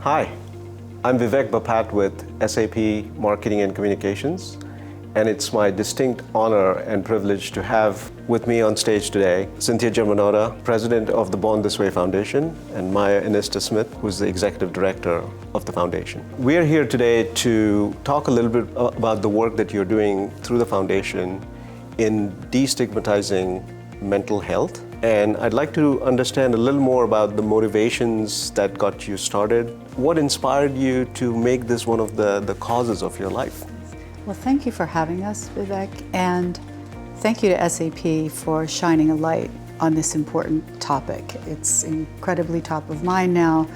Hi, I'm Vivek Bapat with SAP Marketing and Communications, and it's my distinct honor and privilege to have with me on stage today Cynthia Germanotta, President of the Born This Way Foundation, and Maya Enista-Smith, who's the Executive Director of the Foundation. We are here today to talk a little bit about the work that you're doing through the Foundation in destigmatizing mental health. And I'd like to understand a little more about the motivations that got you started. What inspired you to make this one of the causes of your life? Well, thank you for having us, Vivek, and thank you to SAP for shining a light on this important topic. It's incredibly top of mind now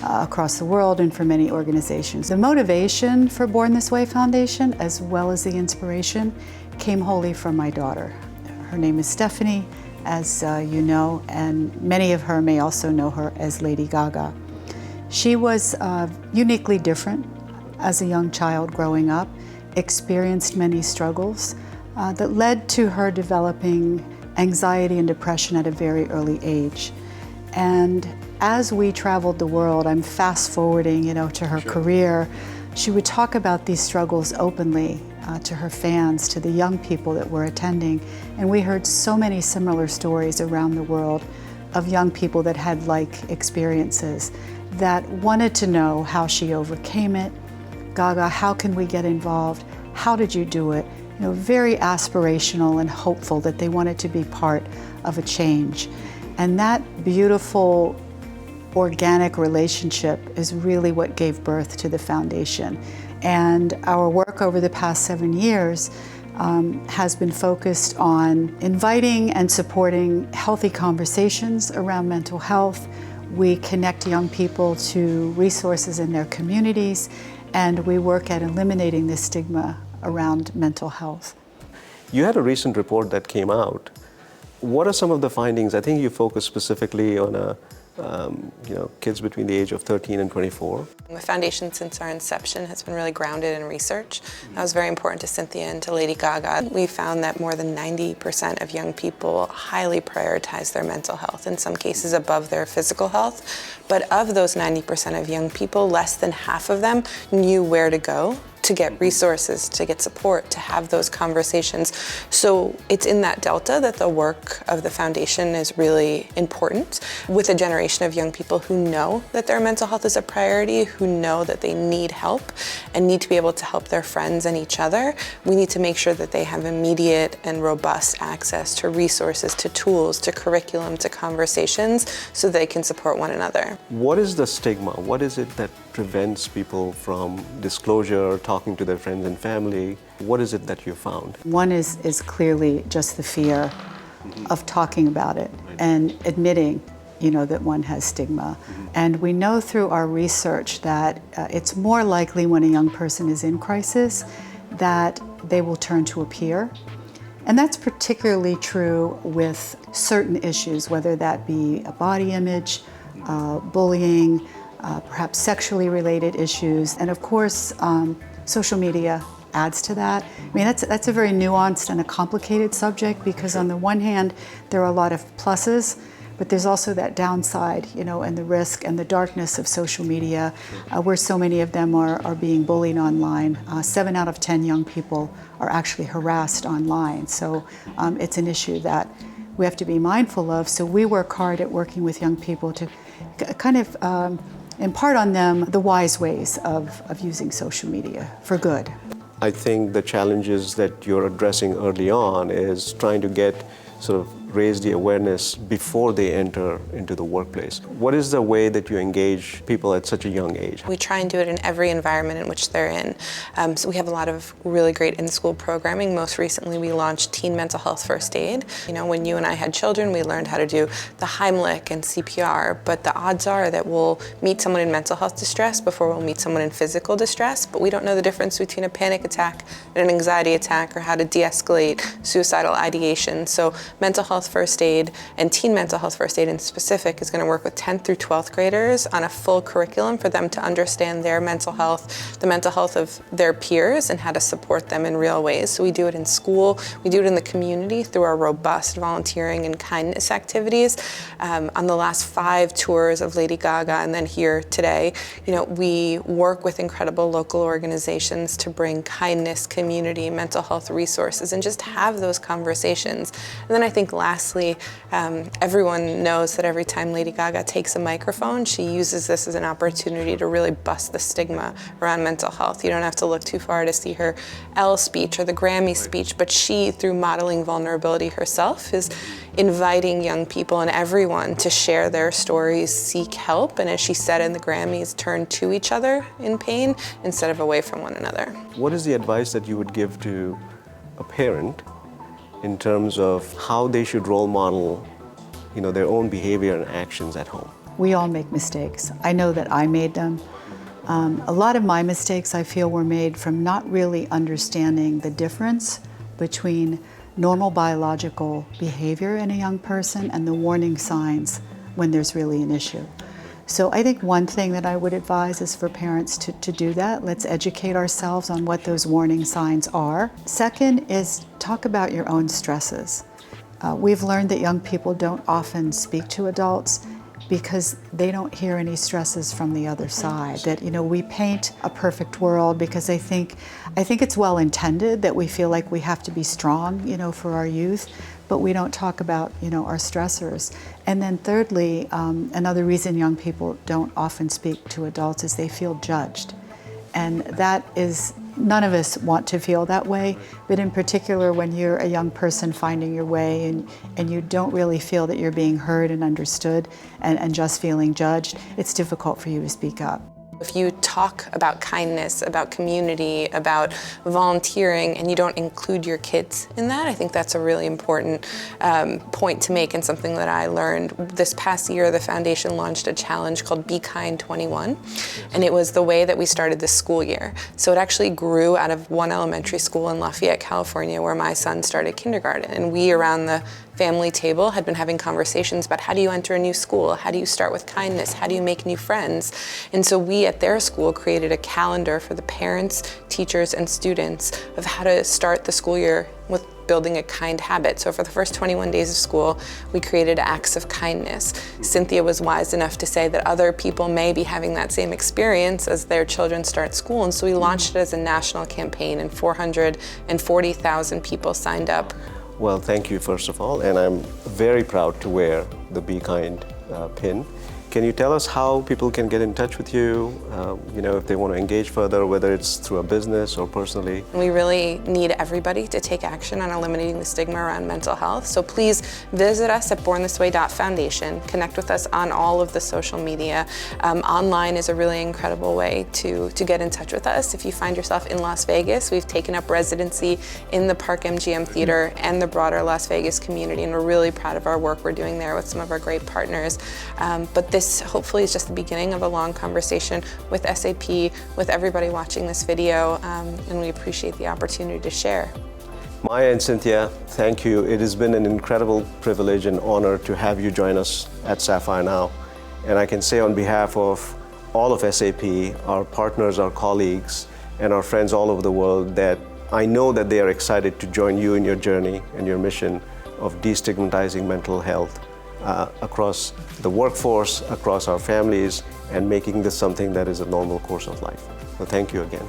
across the world and for many organizations. The motivation for Born This Way Foundation, as well as the inspiration, came wholly from my daughter. Her name is Stephanie, as you know, and many of her may also know her as Lady Gaga. She was uniquely different as a young child growing up, experienced many struggles that led to her developing anxiety and depression at a very early age. And as we traveled the world, I'm fast forwarding, to her career, she would talk about these struggles openly to her fans, to the young people that were attending. And we heard so many similar stories around the world of young people that had like experiences that wanted to know how she overcame it. Gaga, how can we get involved? How did you do it? Very aspirational and hopeful that they wanted to be part of a change. And that beautiful organic relationship is really what gave birth to the foundation. And our work over the past 7 years has been focused on inviting and supporting healthy conversations around mental health. We connect young people to resources in their communities, and we work at eliminating the stigma around mental health. You had a recent report that came out. What are some of the findings? I think you focus specifically on kids between the age of 13 and 24. The foundation, since our inception, has been really grounded in research. That was very important to Cynthia and to Lady Gaga. We found that more than 90% of young people highly prioritize their mental health, in some cases above their physical health. But of those 90% of young people, less than half of them knew where to go to get resources, to get support, to have those conversations. So it's in that delta that the work of the foundation is really important, with a generation of young people who know that their mental health is a priority, who know that they need help and need to be able to help their friends and each other. We need to make sure that they have immediate and robust access to resources, to tools, to curriculum, to conversations, so they can support one another. What is the stigma? What is it that prevents people from disclosure, talking to their friends and family? What is it that you found? One is clearly just the fear of talking about it and admitting, that one has stigma. And we know through our research that it's more likely when a young person is in crisis that they will turn to a peer. And that's particularly true with certain issues, whether that be a body image, bullying, perhaps sexually related issues, and of course, social media adds to that. I mean, that's a very nuanced and a complicated subject, because on the one hand, there are a lot of pluses, but there's also that downside, and the risk and the darkness of social media, where so many of them are being bullied online. 7 out of 10 young people are actually harassed online. So it's an issue that we have to be mindful of. So we work hard at working with young people to kind of impart on them the wise ways of using social media for good. I think the challenges that you're addressing early on is trying to get raise the awareness before they enter into the workplace. What is the way that you engage people at such a young age? We try and do it in every environment in which they're in. So we have a lot of really great in-school programming. Most recently, we launched Teen Mental Health First Aid. When you and I had children, we learned how to do the Heimlich and CPR, but the odds are that we'll meet someone in mental health distress before we'll meet someone in physical distress, but we don't know the difference between a panic attack and an anxiety attack, or how to de-escalate suicidal ideation. So mental health health first aid and teen mental health first aid in specific is going to work with 10th through 12th graders on a full curriculum for them to understand their mental health, the mental health of their peers, and how to support them in real ways. So we do it in school, we do it in the community through our robust volunteering and kindness activities. On the last 5 tours of Lady Gaga and then here today, we work with incredible local organizations to bring kindness, community, mental health resources, and just have those conversations. And then I think lastly, everyone knows that every time Lady Gaga takes a microphone, she uses this as an opportunity to really bust the stigma around mental health. You don't have to look too far to see her Elle speech or the Grammy speech, but she, through modeling vulnerability herself, is inviting young people and everyone to share their stories, seek help, and as she said in the Grammys, turn to each other in pain instead of away from one another. What is the advice that you would give to a parent in terms of how they should role model, their own behavior and actions at home? We all make mistakes. I know that I made them. A lot of my mistakes, I feel, were made from not really understanding the difference between normal biological behavior in a young person and the warning signs when there's really an issue. So I think one thing that I would advise is for parents to do that. Let's educate ourselves on what those warning signs are. Second is talk about your own stresses. We've learned that young people don't often speak to adults because they don't hear any stresses from the other side. That we paint a perfect world because I think it's well intended that we feel like we have to be strong, for our youth, but we don't talk about our stressors. And then thirdly, another reason young people don't often speak to adults is they feel judged, and that is. None of us want to feel that way, but in particular when you're a young person finding your way and you don't really feel that you're being heard and understood and just feeling judged, it's difficult for you to speak up. If you talk about kindness, about community, about volunteering, and you don't include your kids in that, I think that's a really important point to make, and something that I learned. This past year, the foundation launched a challenge called Be Kind 21, and it was the way that we started this school year. So it actually grew out of one elementary school in Lafayette, California, where my son started kindergarten, and we around the family table had been having conversations about how do you enter a new school, how do you start with kindness, how do you make new friends. And so we at their school created a calendar for the parents, teachers, and students of how to start the school year with building a kind habit. So for the first 21 days of school, we created acts of kindness. Cynthia was wise enough to say that other people may be having that same experience as their children start school, and so we launched it as a national campaign, and 440,000 people signed up. Well, thank you, first of all, and I'm very proud to wear the Be Kind pin. Can you tell us how people can get in touch with you, if they want to engage further, whether it's through a business or personally? We really need everybody to take action on eliminating the stigma around mental health. So please visit us at bornthisway.foundation. Connect with us on all of the social media. Online is a really incredible way to get in touch with us. If you find yourself in Las Vegas, we've taken up residency in the Park MGM Theater and the broader Las Vegas community, and we're really proud of our work we're doing there with some of our great partners. But this hopefully is just the beginning of a long conversation with SAP, with everybody watching this video, and we appreciate the opportunity to share. Maya and Cynthia, thank you. It has been an incredible privilege and honor to have you join us at Sapphire Now. And I can say on behalf of all of SAP, our partners, our colleagues, and our friends all over the world, that I know that they are excited to join you in your journey and your mission of destigmatizing mental health across the workforce, across our families, and making this something that is a normal course of life. So thank you again.